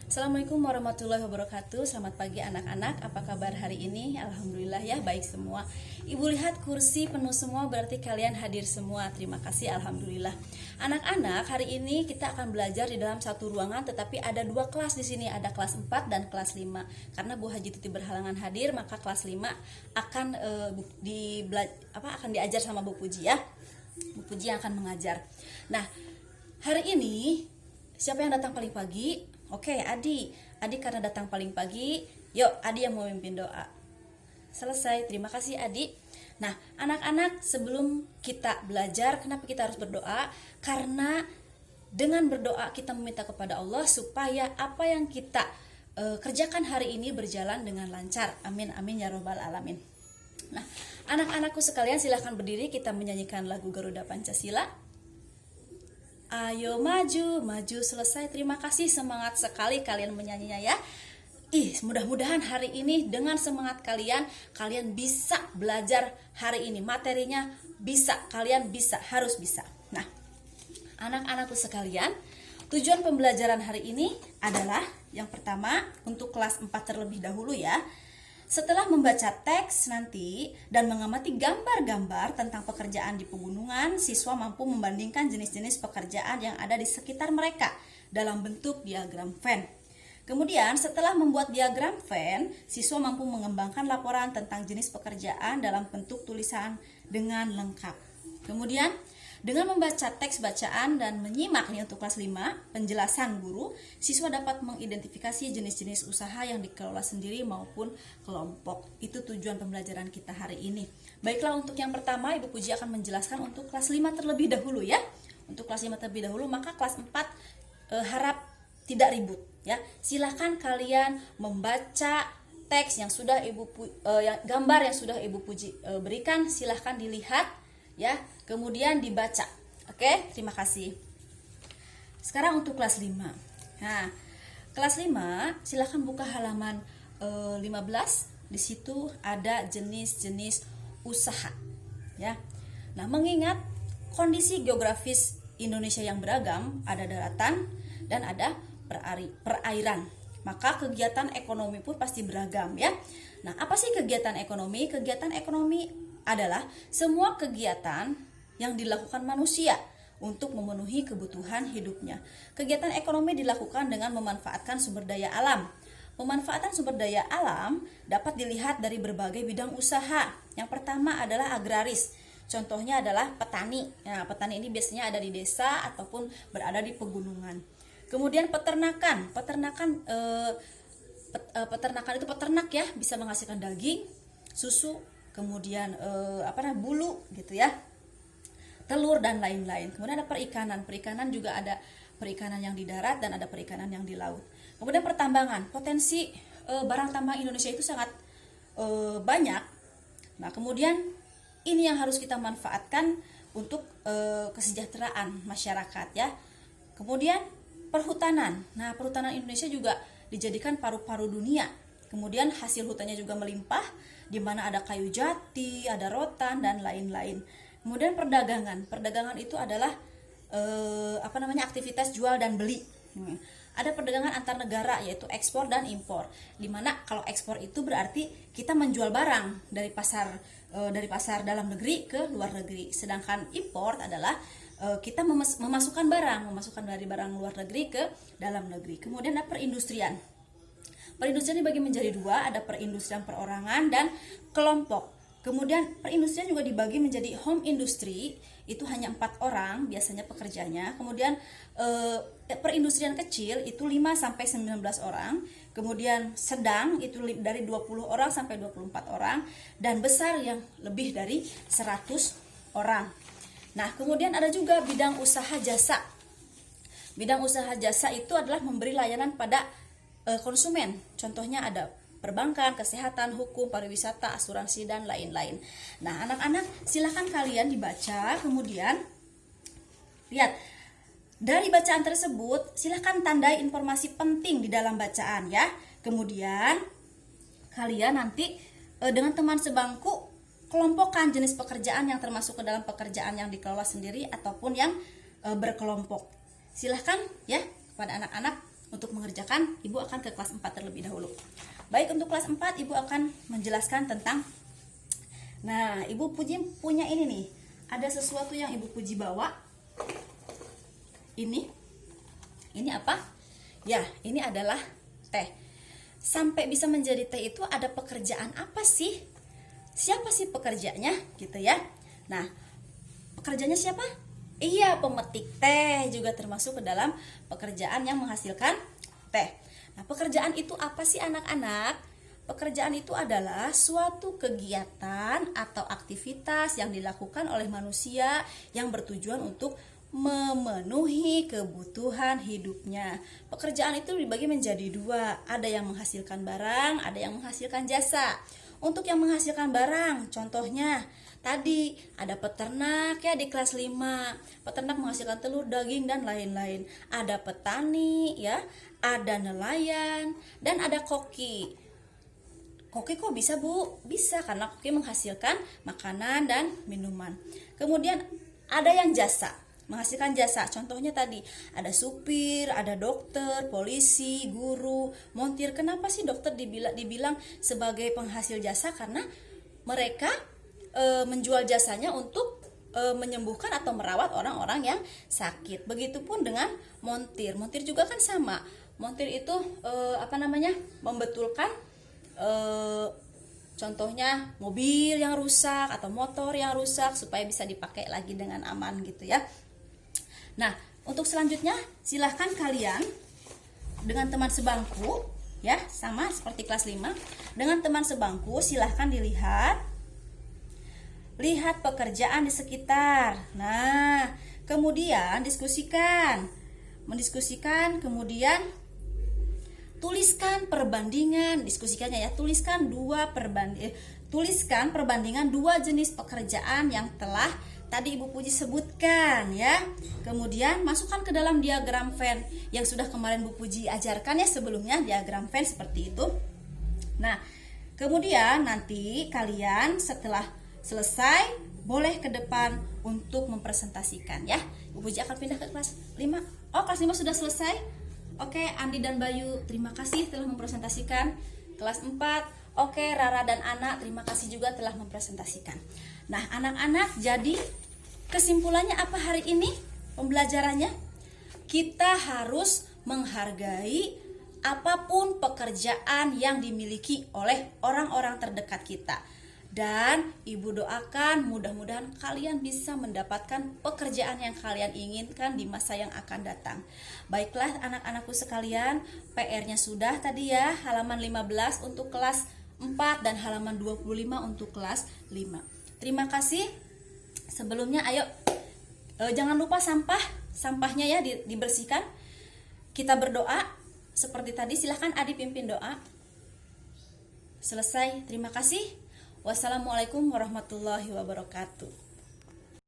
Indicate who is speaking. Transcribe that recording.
Speaker 1: Assalamualaikum warahmatullahi wabarakatuh. Selamat pagi anak-anak. Apa kabar hari ini? Alhamdulillah ya, baik semua. Ibu lihat kursi penuh semua, berarti kalian hadir semua. Terima kasih, alhamdulillah. Anak-anak, hari ini kita akan belajar di dalam satu ruangan, tetapi ada dua kelas di sini, ada kelas 4 dan kelas 5. Karena Bu Haji Tuti berhalangan hadir, maka kelas 5 akan akan diajar sama Bu Puji ya. Bu Puji yang akan mengajar. Nah, hari ini siapa yang datang paling pagi? Oke, Adi karena datang paling pagi, yuk Adi yang mau memimpin doa. Selesai, terima kasih Adi. Nah, anak-anak, sebelum kita belajar, kenapa kita harus berdoa? Karena dengan berdoa kita meminta kepada Allah supaya apa yang kita kerjakan hari ini berjalan dengan lancar. Amin, amin ya robbal alamin. Nah, anak-anakku sekalian, silahkan berdiri, kita menyanyikan lagu Garuda Pancasila. Ayo maju, maju, selesai. Terima kasih, semangat sekali kalian menyanyinya ya. Mudah-mudahan hari ini dengan semangat kalian bisa belajar hari ini. Materinya bisa, kalian bisa, harus bisa. Nah, anak-anakku sekalian, tujuan pembelajaran hari ini adalah yang pertama untuk kelas 4 terlebih dahulu ya. Setelah membaca teks nanti dan mengamati gambar-gambar tentang pekerjaan di pegunungan, siswa mampu membandingkan jenis-jenis pekerjaan yang ada di sekitar mereka dalam bentuk diagram Venn. Kemudian setelah membuat diagram Venn, siswa mampu mengembangkan laporan tentang jenis pekerjaan dalam bentuk tulisan dengan lengkap. Kemudian dengan membaca teks bacaan dan menyimak nih untuk kelas 5, penjelasan guru, siswa dapat mengidentifikasi jenis-jenis usaha yang dikelola sendiri maupun kelompok. Itu tujuan pembelajaran kita hari ini. Baiklah, untuk yang pertama Ibu Puji akan menjelaskan untuk kelas 5 terlebih dahulu ya. Untuk kelas 5 terlebih dahulu, maka kelas 4 harap tidak ribut ya. Silakan kalian membaca teks yang sudah gambar yang sudah Ibu Puji berikan, silahkan dilihat ya, kemudian dibaca. Oke, terima kasih. Sekarang untuk kelas 5. Nah, kelas 5 silahkan buka halaman 15. Di situ ada jenis-jenis usaha ya. Nah, mengingat kondisi geografis Indonesia yang beragam, ada daratan dan ada perairan, maka kegiatan ekonomi pun pasti beragam ya. Nah, apa sih kegiatan ekonomi? Kegiatan ekonomi adalah semua kegiatan yang dilakukan manusia untuk memenuhi kebutuhan hidupnya. Kegiatan ekonomi dilakukan dengan memanfaatkan sumber daya alam. Pemanfaatan sumber daya alam dapat dilihat dari berbagai bidang usaha. Yang pertama adalah agraris. Contohnya adalah petani. Nah, petani ini biasanya ada di desa ataupun berada di pegunungan. Kemudian peternakan. Peternakan itu peternak ya, bisa menghasilkan daging, susu, kemudian bulu gitu ya, telur dan lain-lain. Kemudian ada perikanan juga ada perikanan yang di darat dan ada perikanan yang di laut. Kemudian pertambangan, potensi barang tambang Indonesia itu sangat banyak. Nah, kemudian ini yang harus kita manfaatkan untuk kesejahteraan masyarakat ya. Kemudian perhutanan. Nah, perhutanan Indonesia juga dijadikan paru-paru dunia. Kemudian hasil hutannya juga melimpah, di mana ada kayu jati, ada rotan dan lain-lain. Kemudian perdagangan itu adalah aktivitas jual dan beli. Ada perdagangan antar negara, yaitu ekspor dan impor. Di mana kalau ekspor itu berarti kita menjual barang dari pasar dalam negeri ke luar negeri. Sedangkan impor adalah kita memasukkan dari barang luar negeri ke dalam negeri. Kemudian ada perindustrian. Perindustrian dibagi menjadi dua, ada perindustrian perorangan dan kelompok. Kemudian perindustrian juga dibagi menjadi home industry, itu hanya 4 orang biasanya pekerjanya. Kemudian perindustrian kecil itu 5-19 orang. Kemudian sedang itu dari 20 orang sampai 24 orang. Dan besar yang lebih dari 100 orang. Nah, kemudian ada juga bidang usaha jasa. Bidang usaha jasa itu adalah memberi layanan pada konsumen. Contohnya ada perbankan, kesehatan, hukum, pariwisata, asuransi dan lain-lain. Nah, anak-anak silakan kalian dibaca, kemudian lihat dari bacaan tersebut silakan tandai informasi penting di dalam bacaan ya. Kemudian kalian nanti dengan teman sebangku kelompokkan jenis pekerjaan yang termasuk ke dalam pekerjaan yang dikelola sendiri ataupun yang berkelompok. Silahkan ya kepada anak-anak Untuk mengerjakan, Ibu akan ke kelas 4 terlebih dahulu. Baik, untuk kelas 4 Ibu akan menjelaskan tentang, nah, Ibu Puji punya ini nih. Ada sesuatu yang Ibu Puji bawa. Ini apa? Ya, ini adalah teh. Sampai bisa menjadi teh itu ada pekerjaan apa sih? Siapa sih pekerjanya gitu ya? Nah, pekerjanya siapa? Iya, pemetik teh juga termasuk ke dalam pekerjaan yang menghasilkan teh. Nah, pekerjaan itu apa sih anak-anak? Pekerjaan itu adalah suatu kegiatan atau aktivitas yang dilakukan oleh manusia yang bertujuan untuk memenuhi kebutuhan hidupnya. Pekerjaan itu dibagi menjadi dua, ada yang menghasilkan barang, ada yang menghasilkan jasa. Untuk yang menghasilkan barang, contohnya tadi ada peternak ya di kelas 5. Peternak menghasilkan telur, daging dan lain-lain. Ada petani ya, ada nelayan dan ada koki. Koki kok bisa, Bu? Bisa karena koki menghasilkan makanan dan minuman. Kemudian ada yang jasa, menghasilkan jasa. Contohnya tadi ada supir, ada dokter, polisi, guru, montir. Kenapa sih dokter dibilang sebagai penghasil jasa? Karena mereka menjual jasanya untuk menyembuhkan atau merawat orang-orang yang sakit. Begitupun dengan montir. Montir juga kan sama. Montir itu membetulkan contohnya mobil yang rusak atau motor yang rusak supaya bisa dipakai lagi dengan aman gitu ya. Nah, untuk selanjutnya silahkan kalian dengan teman sebangku ya, sama seperti kelas 5. Dengan teman sebangku silahkan lihat pekerjaan di sekitar. Nah, kemudian mendiskusikan, kemudian tuliskan perbandingan, diskusikannya ya, tuliskan perbandingan dua jenis pekerjaan yang telah tadi Ibu Puji sebutkan ya. Kemudian masukkan ke dalam diagram Venn yang sudah kemarin Bu Puji ajarkan ya sebelumnya, diagram Venn seperti itu. Nah, kemudian nanti kalian setelah selesai boleh ke depan untuk mempresentasikan ya. Bu Puji akan pindah ke kelas 5. Oh, kelas 5 sudah selesai. Oke, Andi dan Bayu, terima kasih telah mempresentasikan. Kelas 4, oke, Rara dan Ana, terima kasih juga telah mempresentasikan. Nah, anak-anak, jadi kesimpulannya apa hari ini pembelajarannya? Kita harus menghargai apapun pekerjaan yang dimiliki oleh orang-orang terdekat kita. Dan Ibu doakan mudah-mudahan kalian bisa mendapatkan pekerjaan yang kalian inginkan di masa yang akan datang. Baiklah anak-anakku sekalian, PR-nya sudah tadi ya, halaman 15 untuk kelas 4 dan halaman 25 untuk kelas 5. Terima kasih. Sebelumnya ayo jangan lupa sampahnya ya dibersihkan. Kita berdoa seperti tadi, silahkan Adi pimpin doa. Selesai, terima kasih. Wassalamualaikum warahmatullahi wabarakatuh.